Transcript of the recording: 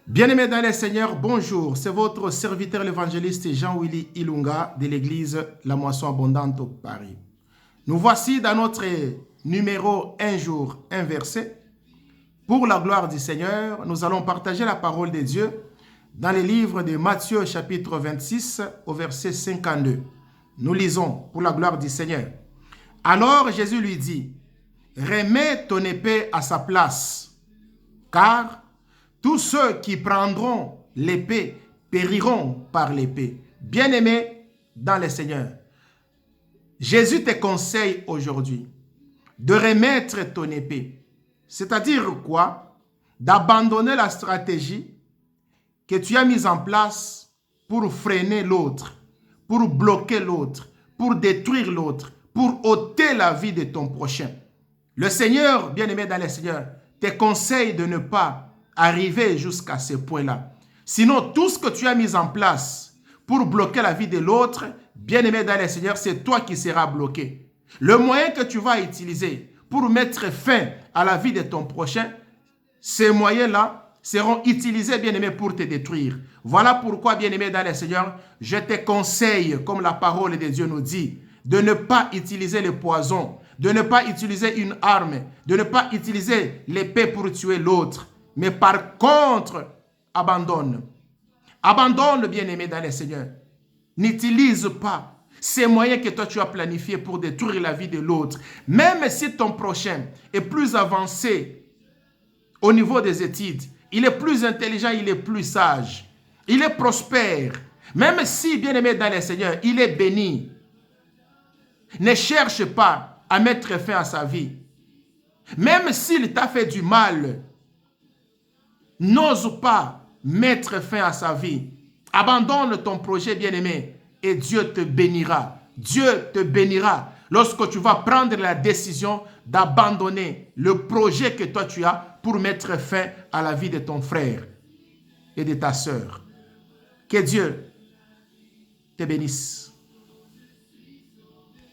Bien-aimés dans les Seigneurs, bonjour. C'est votre serviteur l'évangéliste Jean-Willy Ilunga de l'église La Moisson Abondante au Paris. Nous voici dans notre numéro Un jour, un verset. Pour la gloire du Seigneur, nous allons partager la parole de Dieu dans le livre de Matthieu chapitre 26 au verset 52. Nous lisons pour la gloire du Seigneur. Alors Jésus lui dit, « Remets ton épée à sa place, car tous ceux qui prendront l'épée périront par l'épée. » Bien-aimé dans le Seigneur, Jésus te conseille aujourd'hui de remettre ton épée. C'est-à-dire quoi? D'abandonner la stratégie que tu as mise en place pour freiner l'autre, pour bloquer l'autre, pour détruire l'autre, pour ôter la vie de ton prochain. Le Seigneur, bien-aimé dans le Seigneur, te conseille de ne pas arriver jusqu'à ce point-là. Sinon, tout ce que tu as mis en place pour bloquer la vie de l'autre, bien-aimé dans le Seigneur, c'est toi qui seras bloqué. Le moyen que tu vas utiliser pour mettre fin à la vie de ton prochain, ces moyens-là seront utilisés, bien-aimé, pour te détruire. Voilà pourquoi, bien-aimé dans le Seigneur, je te conseille, comme la parole de Dieu nous dit, de ne pas utiliser le poison, de ne pas utiliser une arme, de ne pas utiliser l'épée pour tuer l'autre. Mais par contre, abandonne. Abandonne, bien-aimé dans le Seigneur. N'utilise pas ces moyens que toi tu as planifiés pour détruire la vie de l'autre. Même si ton prochain est plus avancé au niveau des études, il est plus intelligent, il est plus sage, il est prospère. Même si, bien-aimé dans le Seigneur, il est béni. Ne cherche pas à mettre fin à sa vie. Même s'il t'a fait du mal, n'ose pas mettre fin à sa vie. Abandonne ton projet, bien-aimé, et Dieu te bénira. Dieu te bénira lorsque tu vas prendre la décision d'abandonner le projet que toi tu as pour mettre fin à la vie de ton frère et de ta sœur. Que Dieu te bénisse.